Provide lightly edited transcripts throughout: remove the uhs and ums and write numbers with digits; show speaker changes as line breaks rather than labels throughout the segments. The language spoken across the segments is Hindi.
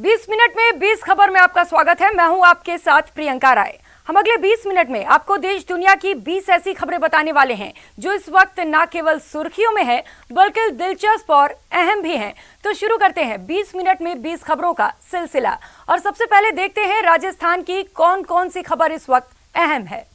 20 मिनट में 20 खबर में आपका स्वागत है। मैं हूं आपके साथ प्रियंका राय। हम अगले 20 मिनट में आपको देश दुनिया की 20 ऐसी खबरें बताने वाले हैं जो इस वक्त न केवल सुर्खियों में है बल्कि दिलचस्प और अहम भी हैं। तो शुरू करते हैं 20 मिनट में 20 खबरों का सिलसिला और सबसे पहले देखते हैं राजस्थान की कौन कौन सी खबर इस वक्त अहम है।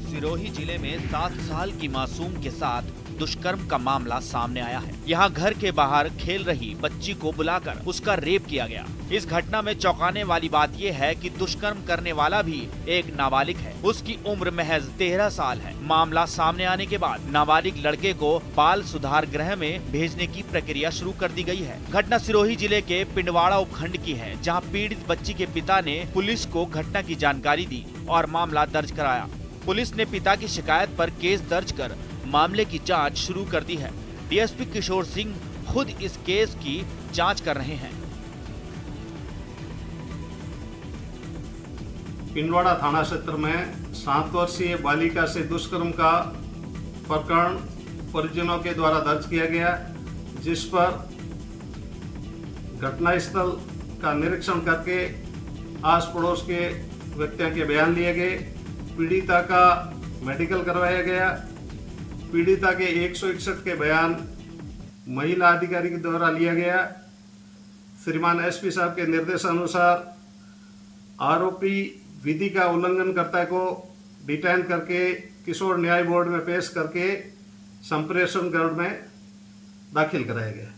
सिरोही जिले में 7 साल की मासूम के साथ दुष्कर्म का मामला सामने आया है। यहाँ घर के बाहर खेल रही बच्ची को बुलाकर उसका रेप किया गया। इस घटना में चौंकाने वाली बात यह है कि दुष्कर्म करने वाला भी एक नाबालिग है। उसकी उम्र महज 13 साल है। मामला सामने आने के बाद नाबालिग लड़के को बाल सुधार गृह में भेजने की प्रक्रिया शुरू कर दी गई है। घटना सिरोही जिले के पिंडवाड़ा उपखंड की है, जहाँ पीड़ित बच्ची के पिता ने पुलिस को घटना की जानकारी दी और मामला दर्ज कराया। पुलिस ने पिता की शिकायत पर केस दर्ज कर मामले की जांच शुरू कर दी है। डीएसपी किशोर सिंह खुद इस केस की जांच कर रहे हैं।
पिंडवाड़ा थाना क्षेत्र में 7 वर्षीय बालिका से दुष्कर्म का प्रकरण परिजनों के द्वारा दर्ज किया गया, जिस पर घटनास्थल का निरीक्षण करके आस पड़ोस के व्यक्तियों के बयान लिए गए। पीड़िता का मेडिकल करवाया गया। पीड़िता के 161 के बयान महिला अधिकारी के द्वारा लिया गया। श्रीमान एसपी साहब के निर्देशानुसार आरोपी विधि का उल्लंघन करता को डिटेन करके किशोर न्याय बोर्ड में पेश करके संप्रेषण गृह में दाखिल कराया गया।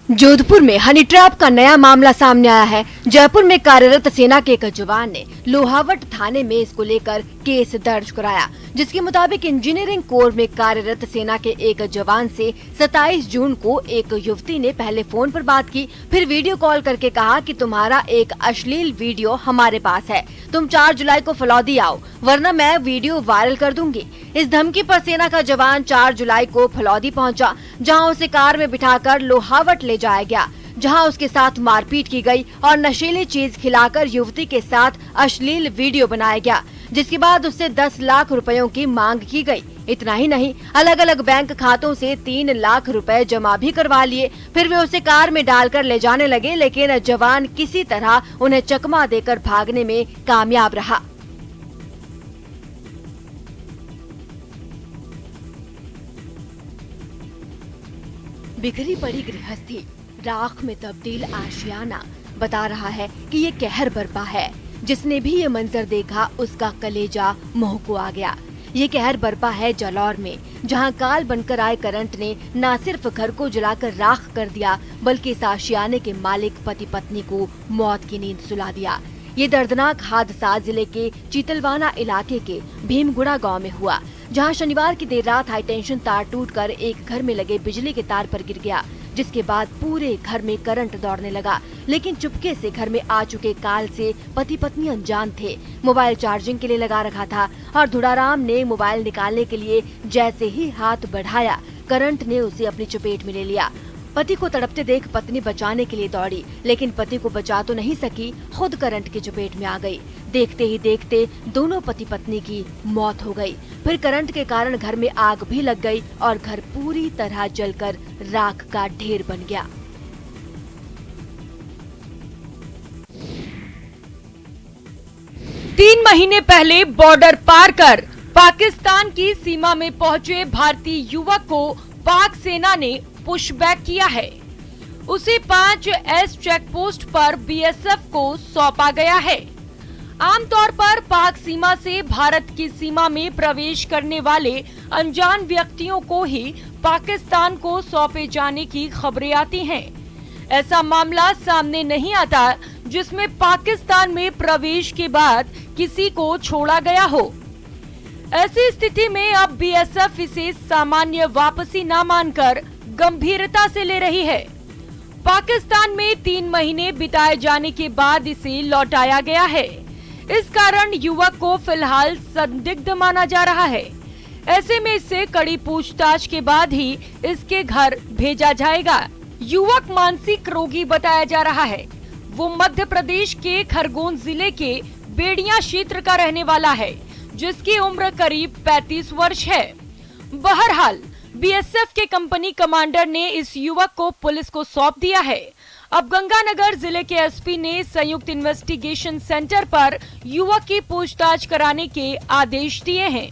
जोधपुर में हनी ट्रैप का नया मामला सामने आया है। जयपुर में कार्यरत सेना के एक जवान ने लोहावट थाने में इसको लेकर केस दर्ज कराया, जिसके मुताबिक इंजीनियरिंग कोर में कार्यरत सेना के एक जवान से 27 जून को एक युवती ने पहले फोन पर बात की, फिर वीडियो कॉल करके कहा कि तुम्हारा एक अश्लील वीडियो हमारे पास है, तुम 4 जुलाई को फलौदी आओ वरना मैं वीडियो वायरल कर दूंगी। इस धमकी पर सेना का जवान 4 जुलाई को फलौदी पहुंचा, जहां उसे कार में बिठाकर लोहावट ले जाया गया, जहां उसके साथ मारपीट की गई और नशीली चीज खिलाकर युवती के साथ अश्लील वीडियो बनाया गया, जिसके बाद उससे 10 लाख रुपयों की मांग की गई। इतना ही नहीं, अलग अलग बैंक खातों से 3 लाख रुपए जमा भी करवा लिए। फिर वे उसे कार में डालकर ले जाने लगे, लेकिन जवान किसी तरह उन्हें चकमा देकर भागने में कामयाब रहा। बिखरी पड़ी गृहस्थी, राख में तब्दील आशियाना बता रहा है कि ये कहर बरपा है। जिसने भी ये मंजर देखा उसका कलेजा मुंह को आ गया। ये कहर बरपा है जालौर में, जहां काल बनकर आए करंट ने न सिर्फ घर को जलाकर राख कर दिया बल्कि इस आशियाने के मालिक पति पत्नी को मौत की नींद सुला दिया। ये दर्दनाक हादसा जिले के चीतलवाना इलाके के भीमगुड़ा गांव में हुआ, जहां शनिवार की देर रात हाई टेंशन तार टूटकर एक घर में लगे बिजली के तार पर गिर गया, जिसके बाद पूरे घर में करंट दौड़ने लगा। लेकिन चुपके से घर में आ चुके काल से पति पत्नी अनजान थे। मोबाइल चार्जिंग के लिए लगा रखा था और धुड़ाराम ने मोबाइल निकालने के लिए जैसे ही हाथ बढ़ाया, करंट ने उसे अपनी चपेट में ले लिया। पति को तड़पते देख पत्नी बचाने के लिए दौड़ी, लेकिन पति को बचा तो नहीं सकी, खुद करंट की चपेट में आ गई। देखते ही देखते दोनों पति पत्नी की मौत हो गई। फिर करंट के कारण घर में आग भी लग गई और घर पूरी तरह जलकर राख का ढेर बन गया।
तीन महीने पहले बॉर्डर पार कर पाकिस्तान की सीमा में पहुंचे भारतीय युवक को पाक सेना ने पुशबैक किया है। उसे 5S चेक पोस्ट पर बीएसएफ को सौंपा गया है। आमतौर पर पाक सीमा से भारत की सीमा में प्रवेश करने वाले अनजान व्यक्तियों को ही पाकिस्तान को सौंपे जाने की खबरें आती हैं। ऐसा मामला सामने नहीं आता जिसमें पाकिस्तान में प्रवेश के बाद किसी को छोड़ा गया हो। ऐसी स्थिति में अब बीएसएफ इसे सामान्य वापसी न मानकर गंभीरता से ले रही है। पाकिस्तान में 3 महीने बिताए जाने के बाद इसे लौटाया गया है। इस कारण युवक को फिलहाल संदिग्ध माना जा रहा है। ऐसे में इससे कड़ी पूछताछ के बाद ही इसके घर भेजा जाएगा। युवक मानसिक रोगी बताया जा रहा है। वो मध्य प्रदेश के खरगोन जिले के बेड़िया क्षेत्र का रहने वाला है, जिसकी उम्र करीब 35 वर्ष है। बहरहाल बीएसएफ के कंपनी कमांडर ने इस युवक को पुलिस को सौंप दिया है। अब गंगानगर जिले के एसपी ने संयुक्त इन्वेस्टिगेशन सेंटर पर युवक की पूछताछ कराने के आदेश दिए हैं।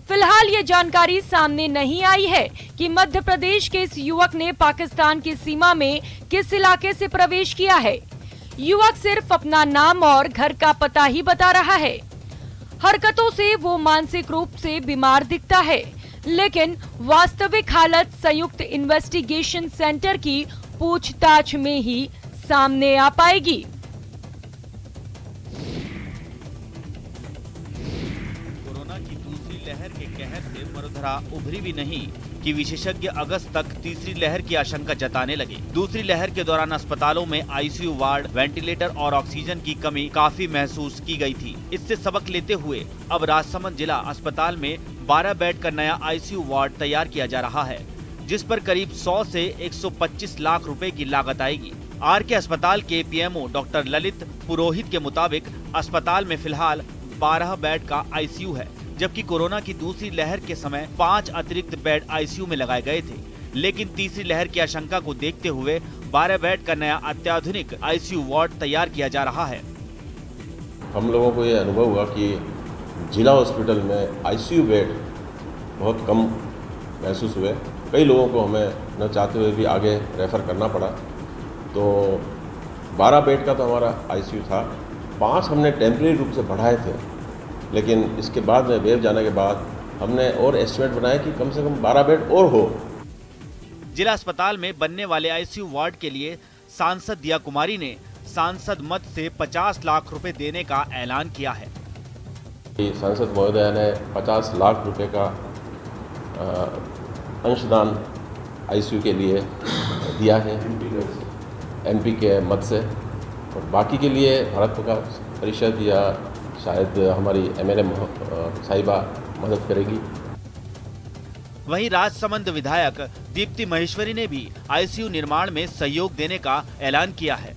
फिलहाल ये जानकारी सामने नहीं आई है कि मध्य प्रदेश के इस युवक ने पाकिस्तान की सीमा में किस इलाके से प्रवेश किया है। युवक सिर्फ अपना नाम और घर का पता ही बता रहा है। हरकतों से वो मानसिक रूप से बीमार दिखता है, लेकिन वास्तविक हालत संयुक्त इन्वेस्टिगेशन सेंटर की पूछताछ में ही सामने आ पाएगी।
कोरोना की दूसरी लहर के कहर से वडोदरा उभरी भी नहीं कि विशेषज्ञ अगस्त तक तीसरी लहर की आशंका जताने लगे। दूसरी लहर के दौरान अस्पतालों में आईसीयू वार्ड, वेंटिलेटर और ऑक्सीजन की कमी काफी महसूस की गई थी। इससे सबक लेते हुए अब राजसमंद जिला अस्पताल में 12 बेड का नया आईसीयू वार्ड तैयार किया जा रहा है, जिस पर करीब 100 से 125 लाख रुपए की लागत आएगी। आरके अस्पताल के पीएमओ डॉक्टर ललित पुरोहित के मुताबिक अस्पताल में फिलहाल 12 बेड का आईसीयू है, जबकि कोरोना की दूसरी लहर के समय 5 अतिरिक्त बेड आईसीयू में लगाए गए थे। लेकिन तीसरी लहर की आशंका को देखते हुए 12 बेड का नया अत्याधुनिक आईसीयू वार्ड तैयार किया जा रहा है।
हम लोगों को ये अनुभव हुआ कि जिला हॉस्पिटल में आईसीयू बेड बहुत कम महसूस हुए। कई लोगों को हमें न चाहते हुए भी आगे रेफ़र करना पड़ा। तो 12 बेड का तो हमारा आईसीयू था, 5 हमने टेम्परेरी रूप से बढ़ाए थे, लेकिन इसके बाद में वेव जाने के बाद हमने और एस्टिमेट बनाया कि कम से कम 12 बेड और हो।
जिला अस्पताल में बनने वाले आईसीयू वार्ड के लिए सांसद दिया कुमारी ने सांसद मद से 50 लाख रुपए देने का ऐलान किया है।
सांसद महोदय ने 50 लाख रुपए का अंशदान आईसीयू के लिए दिया है एमपी के मद से, और बाकी के लिए भारत विकास परिषद या शायद हमारी एमएलए साहिबा मदद करेगी।
वहीं राजसमंद विधायक दीप्ति महेश्वरी ने भी आईसीयू निर्माण में सहयोग देने का ऐलान किया है।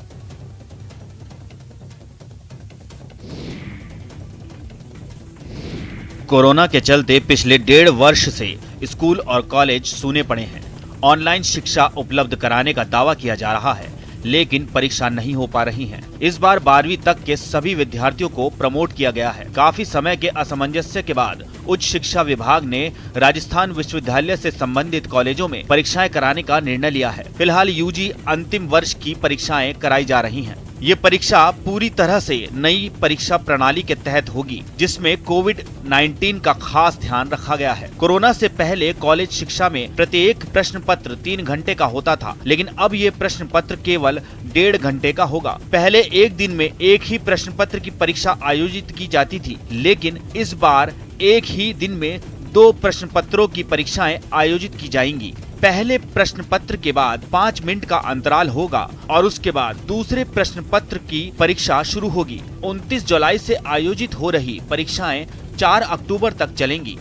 कोरोना के चलते पिछले 1.5 वर्ष से स्कूल और कॉलेज सूने पड़े हैं। ऑनलाइन शिक्षा उपलब्ध कराने का दावा किया जा रहा है, लेकिन परीक्षा नहीं हो पा रही है। इस बार 12वीं तक के सभी विद्यार्थियों को प्रमोट किया गया है। काफी समय के असमंजस्य के बाद उच्च शिक्षा विभाग ने राजस्थान विश्वविद्यालय से संबंधित कॉलेजों में परीक्षाएं कराने का निर्णय लिया है। फिलहाल यूजी अंतिम वर्ष की परीक्षाएं कराई जा रही हैं। ये परीक्षा पूरी तरह से नई परीक्षा प्रणाली के तहत होगी, जिसमें कोविड-19 का खास ध्यान रखा गया है। कोरोना से पहले कॉलेज शिक्षा में प्रत्येक प्रश्न पत्र 3 घंटे का होता था, लेकिन अब ये प्रश्न पत्र केवल 1.5 घंटे का होगा। पहले एक दिन में एक ही प्रश्न पत्र की परीक्षा आयोजित की जाती थी, लेकिन इस बार एक ही दिन में 2 प्रश्न पत्रों की परीक्षाएं आयोजित की जाएंगी। पहले प्रश्न पत्र के बाद 5 मिनट का अंतराल होगा और उसके बाद दूसरे प्रश्न पत्र की परीक्षा शुरू होगी। 29 जुलाई से आयोजित हो रही परीक्षाएं 4 अक्टूबर तक चलेंगी।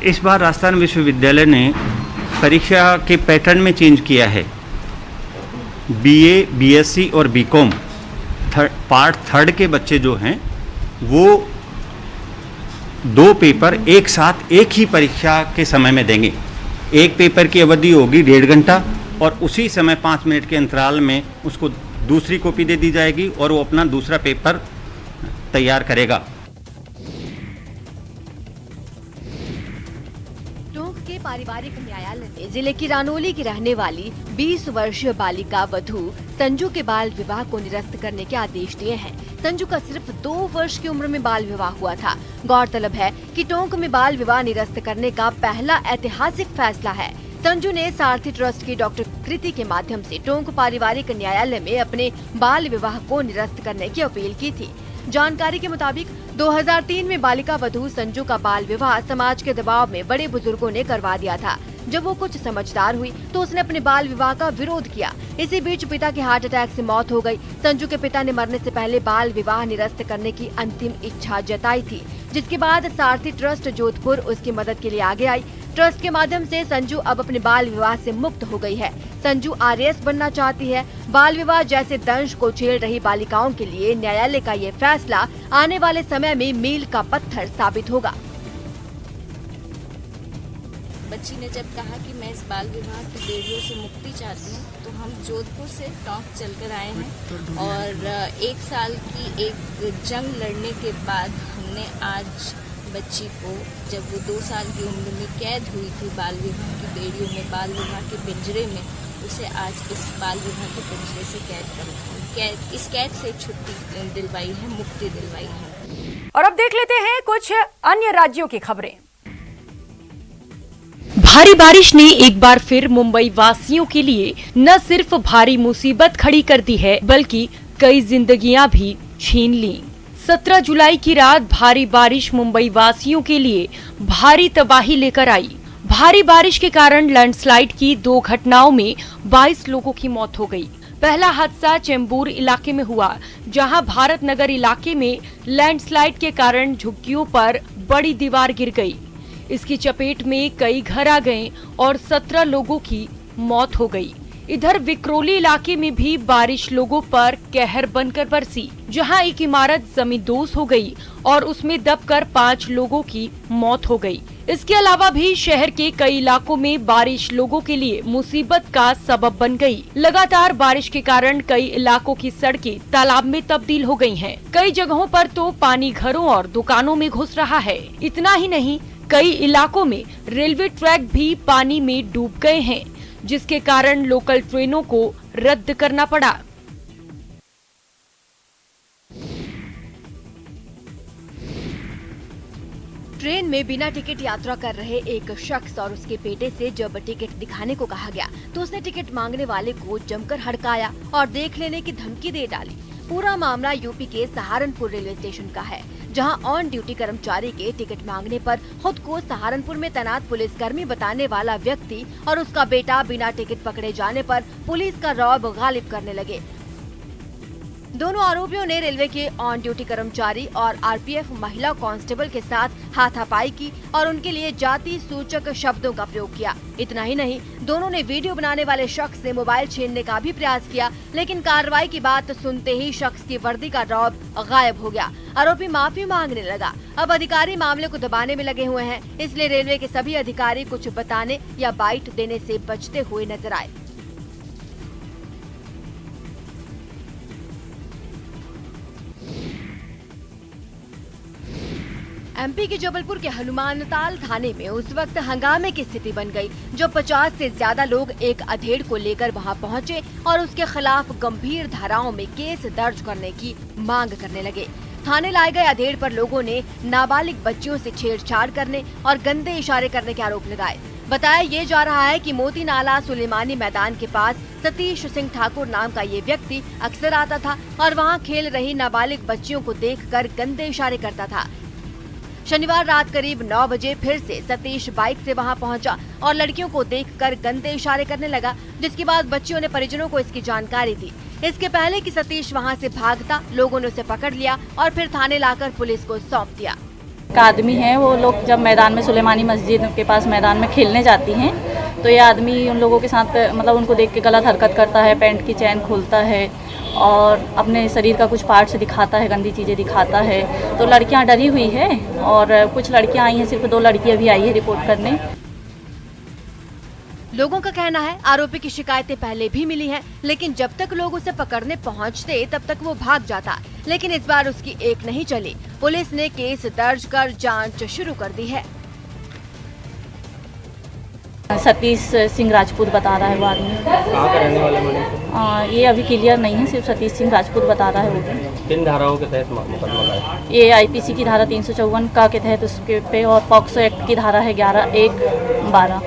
इस बार राजस्थान विश्वविद्यालय ने परीक्षा के पैटर्न में चेंज किया है। बीए, बीएससी और बीकॉम पार्ट 3 के बच्चे जो हैं वो 2 पेपर एक साथ एक ही परीक्षा के समय में देंगे। एक पेपर की अवधि होगी 1.5 घंटा और उसी समय 5 मिनट के अंतराल में उसको दूसरी कॉपी दे दी जाएगी और वो अपना दूसरा पेपर तैयार करेगा।
टोंक के पारिवारिक न्यायालय ने जिले की रानोली की रहने वाली 20 वर्षीय बालिका वधू संजू के बाल विवाह को निरस्त करने के आदेश दिए हैं। संजू का सिर्फ 2 वर्ष की उम्र में बाल विवाह हुआ था। गौरतलब है कि टोंक में बाल विवाह निरस्त करने का पहला ऐतिहासिक फैसला है। संजू ने सारथी ट्रस्ट की डॉक्टर कृति के माध्यम से टोंक पारिवारिक न्यायालय में अपने बाल विवाह को निरस्त करने की अपील की थी। जानकारी के मुताबिक 2003 में बालिका वधू संजू का बाल विवाह समाज के दबाव में बड़े बुजुर्गों ने करवा दिया था। जब वो कुछ समझदार हुई तो उसने अपने बाल विवाह का विरोध किया। इसी बीच पिता की हार्ट अटैक से मौत हो गई। संजू के पिता ने मरने से पहले बाल विवाह निरस्त करने की अंतिम इच्छा जताई थी, जिसके बाद सारथी ट्रस्ट जोधपुर उसकी मदद के लिए आगे आई। ट्रस्ट के माध्यम से संजू अब अपने बाल विवाह से मुक्त हो गई है। संजू आरएएस बनना चाहती है। बाल विवाह जैसे दंश को झेल रही बालिकाओं के लिए न्यायालय का ये फैसला आने वाले समय में मील का पत्थर साबित होगा।
बच्ची ने जब कहा कि मैं इस बाल विवाह की बेड़ियों से मुक्ति चाहती हूँ, तो हम जोधपुर से टोंक चलकर आए हैं और 1 साल की एक जंग लड़ने के बाद हमने आज बच्ची को, जब वो 2 साल की उम्र में कैद हुई थी बाल विवाह की बेड़ियों में, बाल विवाह के पिंजरे में, उसे आज इस बाल विवाह के पिंजरे से इस कैद से छुट्टी दिलवाई है, मुक्ति दिलवाई है।
और अब देख लेते हैं कुछ अन्य राज्यों की खबरें। भारी बारिश ने एक बार फिर मुंबई वासियों के लिए न सिर्फ भारी मुसीबत खड़ी कर दी है, बल्कि कई जिंदगियां भी छीन ली। 17 जुलाई की रात भारी बारिश मुंबई वासियों के लिए भारी तबाही लेकर आई। भारी बारिश के कारण लैंडस्लाइड की 2 घटनाओं में 22 लोगों की मौत हो गई। पहला हादसा चेंबूर इलाके में हुआ, जहां भारत नगर इलाके में लैंडस्लाइड के कारण झुग्गियों पर बड़ी दीवार गिर गई। इसकी चपेट में कई घर आ गए और 17 लोगों की मौत हो गई। इधर विक्रोली इलाके में भी बारिश लोगों पर कहर बनकर बरसी, जहां एक इमारत जमींदोज हो गई और उसमें दबकर 5 लोगों की मौत हो गई। इसके अलावा भी शहर के कई इलाकों में बारिश लोगों के लिए मुसीबत का सबब बन गई। लगातार बारिश के कारण कई इलाकों की सड़कें तालाब में तब्दील हो गई हैं। कई जगहों पर तो पानी घरों और दुकानों में घुस रहा है। इतना ही नहीं, कई इलाकों में रेलवे ट्रैक भी पानी में डूब गए हैं, जिसके कारण लोकल ट्रेनों को रद्द करना पड़ा।
ट्रेन में बिना टिकट यात्रा कर रहे एक शख्स और उसके बेटे से जब टिकट दिखाने को कहा गया, तो उसने टिकट मांगने वाले को जमकर हड़काया और देख लेने की धमकी दे डाली। पूरा मामला यूपी के सहारनपुर रेलवे स्टेशन का है, जहां ऑन ड्यूटी कर्मचारी के टिकट मांगने पर खुद को सहारनपुर में तैनात पुलिसकर्मी बताने वाला व्यक्ति और उसका बेटा बिना टिकट पकड़े जाने पर पुलिस का रौब गालिब करने लगे। दोनों आरोपियों ने रेलवे के ऑन ड्यूटी कर्मचारी और आरपीएफ महिला कांस्टेबल के साथ हाथापाई की और उनके लिए जाति सूचक शब्दों का प्रयोग किया। इतना ही नहीं, दोनों ने वीडियो बनाने वाले शख्स से मोबाइल छीनने का भी प्रयास किया, लेकिन कार्रवाई की बात सुनते ही शख्स की वर्दी का रौब गायब हो गया। आरोपी माफी मांगने लगा। अब अधिकारी मामले को दबाने में लगे हुए हैं, इसलिए रेलवे के सभी अधिकारी कुछ बताने या बाइट देने से बचते हुए नजर आए। एमपी के जबलपुर के हनुमानताल थाने में उस वक्त हंगामे की स्थिति बन गई, जब 50 से ज्यादा लोग एक अधेड़ को लेकर वहां पहुंचे और उसके खिलाफ गंभीर धाराओं में केस दर्ज करने की मांग करने लगे। थाने लाए गए अधेड़ पर लोगों ने नाबालिग बच्चियों से छेड़छाड़ करने और गंदे इशारे करने के आरोप लगाए। बताया ये जा रहा है कि मोती नाला सुलेमानी मैदान के पास सतीश सिंह ठाकुर नाम का ये व्यक्ति अक्सर आता था और वहाँ खेल रही नाबालिग बच्चियों को देखकर गंदे इशारे करता था। शनिवार रात करीब 9 बजे फिर से सतीश बाइक से वहां पहुंचा और लड़कियों को देखकर गंदे इशारे करने लगा, जिसके बाद बच्चियों ने परिजनों को इसकी जानकारी दी। इसके पहले कि सतीश वहां से भागता, लोगों ने उसे पकड़ लिया और फिर थाने लाकर पुलिस को सौंप दिया।
एक आदमी है, वो लोग जब मैदान में सुलेमानी मस्जिद के पास मैदान में खेलने जाती हैं, तो ये आदमी उन लोगों के साथ मतलब उनको देख के गलत हरकत करता है, पैंट की चैन खोलता है और अपने शरीर का कुछ पार्ट से दिखाता है, गंदी चीज़ें दिखाता है। तो लड़कियां डरी हुई है और कुछ लड़कियां आई हैं, सिर्फ 2 लड़कियां भी आई है रिपोर्ट करने।
लोगों का कहना है आरोपी की शिकायतें पहले भी मिली हैं, लेकिन जब तक लोग उसे पकड़ने पहुंचते तब तक वो भाग जाता। लेकिन इस बार उसकी एक नहीं चली। पुलिस ने केस दर्ज कर जांच शुरू कर दी है।
सतीश सिंह राजपूत बता रहा है वो आदमी।
कहाँ का रहने वाला मैडम?
ये अभी क्लियर नहीं है, सिर्फ सतीश सिंह राजपूत बता रहा है वो भी।
किन धाराओं के तहत मुकदमा है?
ये आईपीसी की धारा 354 का के तहत उसके पे और पॉक्सो एक्ट की धारा है 11(1)(12।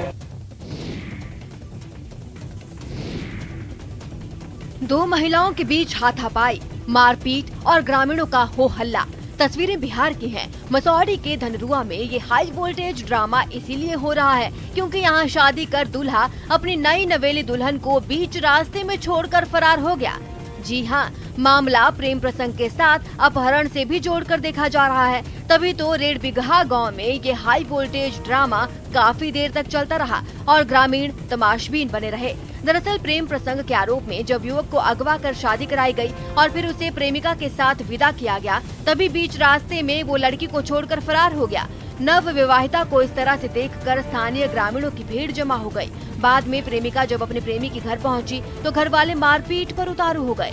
2 महिलाओं के बीच हाथापाई, मारपीट और ग्रामीणों का हो हल्ला। तस्वीरें बिहार की हैं। मसौढ़ी के धनरुआ में ये हाई वोल्टेज ड्रामा इसीलिए हो रहा है क्योंकि यहाँ शादी कर दूल्हा अपनी नई नवेली दुल्हन को बीच रास्ते में छोड़कर फरार हो गया। जी हाँ, मामला प्रेम प्रसंग के साथ अपहरण से भी जोड़कर देखा जा रहा है। तभी तो रेड बिगहा गांव में ये हाई वोल्टेज ड्रामा काफी देर तक चलता रहा और ग्रामीण तमाशबीन बने रहे। दरअसल प्रेम प्रसंग के आरोप में जब युवक को अगवा कर शादी कराई गई और फिर उसे प्रेमिका के साथ विदा किया गया, तभी बीच रास्ते में वो लड़की को छोड़कर फरार हो गया। नव विवाहिता को इस तरह से देखकर स्थानीय ग्रामीणों की भीड़ जमा हो गई। बाद में प्रेमिका जब अपने प्रेमी के घर पहुंची तो घर वाले मारपीट पर उतारू हो गए।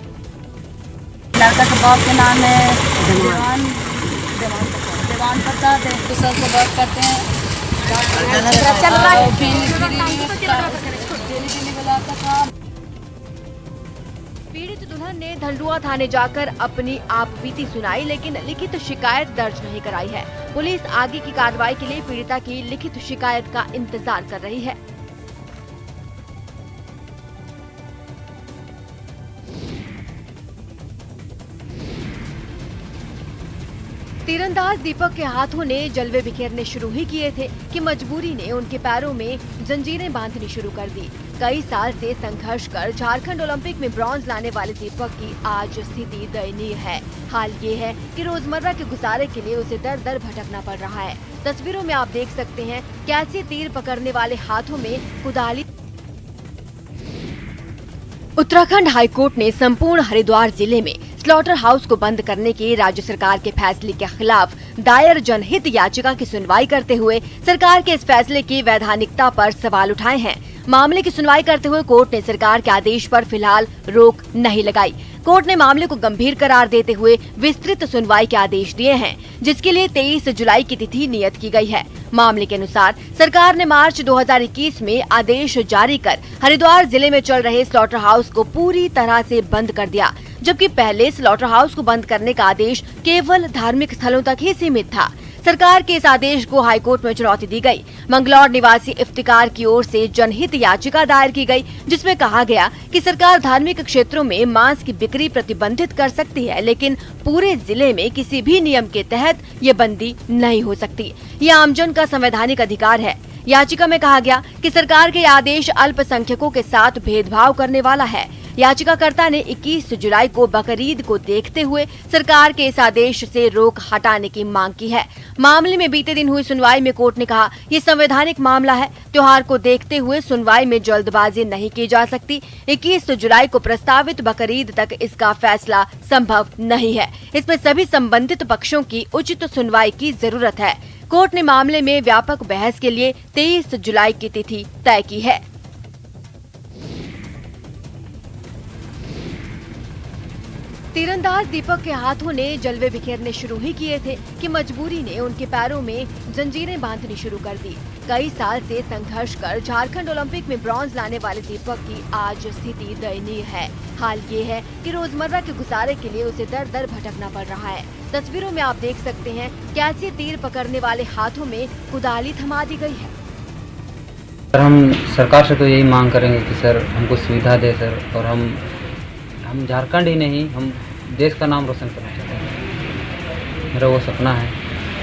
लड़का के बाप का नाम है देवान प्रसाद है। दूसरा से बात करते हैं
पीड़ित दुल्हन ने धंडुआ थाने जाकर अपनी आपबीती सुनाई, लेकिन लिखित शिकायत दर्ज नहीं कराई है। पुलिस आगे की कार्रवाई के लिए पीड़िता की लिखित शिकायत का इंतजार कर रही है। तीरंदाज दीपक के हाथों ने जलवे बिखेरने शुरू ही किए थे कि मजबूरी ने उनके पैरों में जंजीरें बांधनी शुरू कर दी। कई साल से संघर्ष कर झारखंड ओलंपिक में ब्रॉन्ज लाने वाले दीपक की आज स्थिति दयनीय है। हाल ये है कि रोजमर्रा के गुजारे के लिए उसे दर दर भटकना पड़ रहा है। तस्वीरों में आप देख सकते हैं कैसे तीर पकड़ने वाले हाथों में कुदाली। उत्तराखंड हाईकोर्ट ने संपूर्ण हरिद्वार जिले में स्लॉटर हाउस को बंद करने के राज्य सरकार के फैसले के खिलाफ दायर जनहित याचिका की सुनवाई करते हुए सरकार के इस फैसले की वैधानिकता पर सवाल उठाए हैं। मामले की सुनवाई करते हुए कोर्ट ने सरकार के आदेश पर फिलहाल रोक नहीं लगाई। कोर्ट ने मामले को गंभीर करार देते हुए विस्तृत सुनवाई के आदेश दिए हैं, जिसके लिए 23 जुलाई की तिथि नियत की गई है। मामले के अनुसार सरकार ने मार्च 2021 में आदेश जारी कर हरिद्वार जिले में चल रहे स्लॉटर हाउस को पूरी तरह से बंद कर दिया, जबकि पहले स्लॉटर हाउस को बंद करने का आदेश केवल धार्मिक स्थलों तक ही सीमित था। सरकार के इस आदेश को हाईकोर्ट में चुनौती दी गई। मंगलौर निवासी इफ्तिकार की ओर से जनहित याचिका दायर की गई, जिसमें कहा गया कि सरकार धार्मिक क्षेत्रों में मांस की बिक्री प्रतिबंधित कर सकती है, लेकिन पूरे जिले में किसी भी नियम के तहत ये बंदी नहीं हो सकती। ये आमजन का संवैधानिक अधिकार है। याचिका में कहा गया कि सरकार के आदेश अल्पसंख्यकों के साथ भेदभाव करने वाला है। याचिकाकर्ता ने 21 जुलाई को बकरीद को देखते हुए सरकार के इस आदेश से रोक हटाने की मांग की है। मामले में बीते दिन हुई सुनवाई में कोर्ट ने कहा, ये संवैधानिक मामला है। त्योहार को देखते हुए सुनवाई में जल्दबाजी नहीं की जा सकती। 21 जुलाई को प्रस्तावित बकरीद तक इसका फैसला संभव नहीं है। इसमें सभी संबंधित पक्षों की उचित सुनवाई की जरूरत है। कोर्ट ने मामले में व्यापक बहस के लिए 23 जुलाई की तिथि तय की है। तीरंदाज दीपक के हाथों ने जलवे बिखेरने शुरू ही किए थे कि मजबूरी ने उनके पैरों में जंजीरें बांधनी शुरू कर दी। कई साल से संघर्ष कर झारखंड ओलंपिक में ब्रॉन्ज लाने वाले दीपक की आज स्थिति दयनीय है। हाल ये है कि रोजमर्रा के गुजारे के लिए उसे दर दर भटकना पड़ रहा है। तस्वीरों में आप देख सकते हैं कैसे तीर पकड़ने वाले हाथों में कुदाली थमा दी गई है।
सर, हम सरकार से तो यही मांग करेंगे कि सर हमको सुविधा दे सर, और हम झारखंड ही नहीं, हम देश का नाम रोशन करना चाहते हैं। मेरा वो सपना है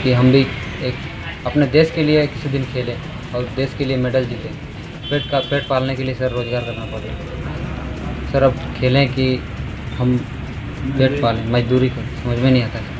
कि हम भी एक अपने देश के लिए किसी दिन खेलें और देश के लिए मेडल जीतें। पेट पालने के लिए सर रोजगार करना पड़ेगा। सर अब खेलें कि हम पेट पालें, मजदूरी को समझ में नहीं आता।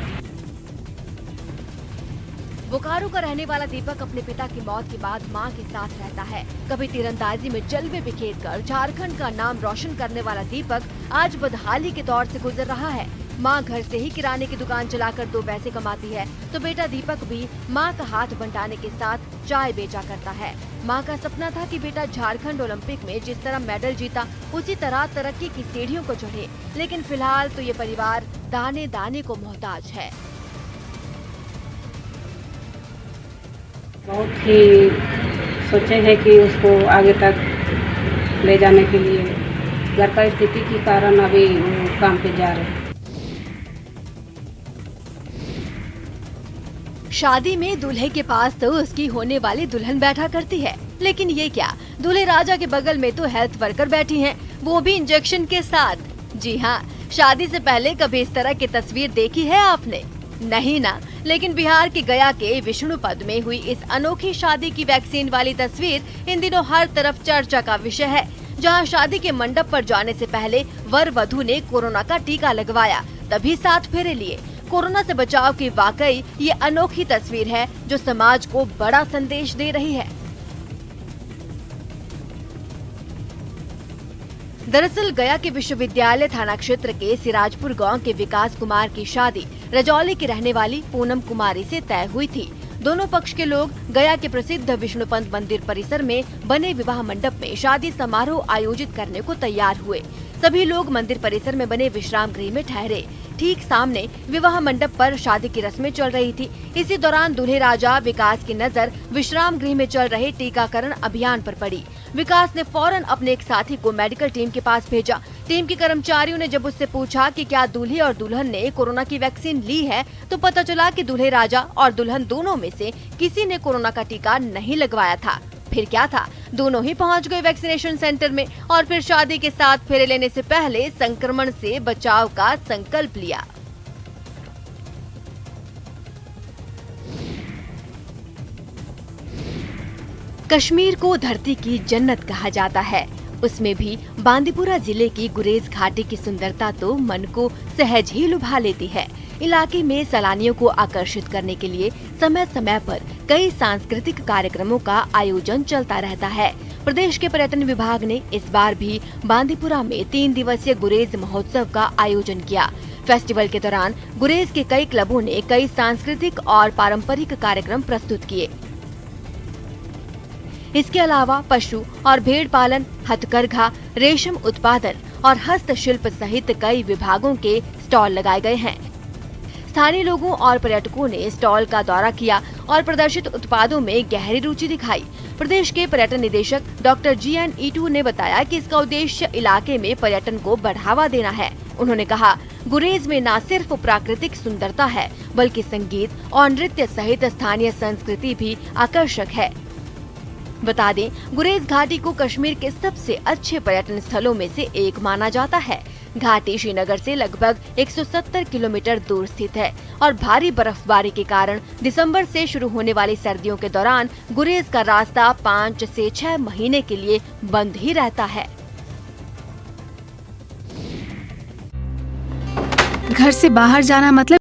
बोकारो का रहने वाला दीपक अपने पिता की मौत के बाद मां के साथ रहता है। कभी तीरंदाजी में जलवे बिखेरकर झारखंड का नाम रोशन करने वाला दीपक आज बदहाली के दौर से गुजर रहा है। मां घर से ही किराने की दुकान चलाकर 2 पैसे कमाती है, तो बेटा दीपक भी मां का हाथ बंटाने के साथ चाय बेचा करता है। मां का सपना था कि बेटा झारखंड ओलंपिक में जिस तरह मेडल जीता उसी तरह तरक्की की सीढ़ियों को चढ़े, लेकिन फिलहाल तो ये परिवार दाने दाने को मोहताज है।
बहुत ही सोचे हैं कि उसको आगे तक ले जाने के लिए घर का स्थिति के कारण अभी काम पे जा रहे हैं।
शादी में दूल्हे के पास तो उसकी होने वाली दुल्हन बैठा करती है, लेकिन ये क्या, दूल्हे राजा के बगल में तो हेल्थ वर्कर बैठी हैं, वो भी इंजेक्शन के साथ। जी हाँ, शादी से पहले कभी इस तरह की तस्वीर देखी है आपने? नहीं ना, लेकिन बिहार के गया के विष्णुपद में हुई इस अनोखी शादी की वैक्सीन वाली तस्वीर इन दिनों हर तरफ चर्चा का विषय है। जहां शादी के मंडप पर जाने से पहले वर वधू ने कोरोना का टीका लगवाया, तभी 7 फेरे लिए। कोरोना से बचाव की वाकई ये अनोखी तस्वीर है जो समाज को बड़ा संदेश दे रही है। दरअसल गया के विश्वविद्यालय थाना क्षेत्र के सिराजपुर गांव के विकास कुमार की शादी रजौली की रहने वाली पूनम कुमारी से तय हुई थी। दोनों पक्ष के लोग गया के प्रसिद्ध विष्णुपंत मंदिर परिसर में बने विवाह मंडप में शादी समारोह आयोजित करने को तैयार हुए। सभी लोग मंदिर परिसर में बने विश्राम गृह में ठहरे। ठीक सामने विवाह मंडप पर शादी की रस्में चल रही थी। इसी दौरान दूल्हे राजा विकास की नजर विश्राम गृह में चल रहे टीकाकरण अभियान पर पड़ी। विकास ने फौरन अपने एक साथी को मेडिकल टीम के पास भेजा। टीम के कर्मचारियों ने जब उससे पूछा कि क्या दूल्हे और दुल्हन ने कोरोना की वैक्सीन ली है, तो पता चला कि दूल्हे राजा और दुल्हन दोनों में से किसी ने कोरोना का टीका नहीं लगवाया था। फिर क्या था, दोनों ही पहुंच गए वैक्सीनेशन सेंटर में और फिर शादी के साथ फेरे लेने से पहले संक्रमण से बचाव का संकल्प लिया। कश्मीर को धरती की जन्नत कहा जाता है, उसमें भी बांदीपुरा जिले की गुरेज घाटी की सुंदरता तो मन को सहज ही लुभा लेती है। इलाके में सैलानियों को आकर्षित करने के लिए समय समय पर कई सांस्कृतिक कार्यक्रमों का आयोजन चलता रहता है। प्रदेश के पर्यटन विभाग ने इस बार भी बांदीपुरा में 3 दिवसीय गुरेज महोत्सव का आयोजन किया। फेस्टिवल के दौरान गुरेज के कई क्लबों ने कई सांस्कृतिक और पारंपरिक कार्यक्रम प्रस्तुत किए। इसके अलावा पशु और भेड़ पालन, हथकरघा, रेशम उत्पादन और हस्तशिल्प सहित कई विभागों के स्टॉल लगाए गए हैं। स्थानीय लोगों और पर्यटकों ने स्टॉल का दौरा किया और प्रदर्शित उत्पादों में गहरी रुचि दिखाई। प्रदेश के पर्यटन निदेशक डॉक्टर GN ईटू ने बताया कि इसका उद्देश्य इलाके में पर्यटन को बढ़ावा देना है। उन्होंने कहा, गुरेज में न सिर्फ प्राकृतिक सुंदरता है, बल्कि संगीत और नृत्य सहित स्थानीय संस्कृति भी आकर्षक है। बता दें, गुरेज घाटी को कश्मीर के सबसे अच्छे पर्यटन स्थलों में से एक माना जाता है। घाटी श्रीनगर से लगभग 170 किलोमीटर दूर स्थित है और भारी बर्फबारी के कारण दिसंबर से शुरू होने वाली सर्दियों के दौरान गुरेज का रास्ता 5 से 6 महीने के लिए बंद ही रहता है।
घर से बाहर जाना मतलब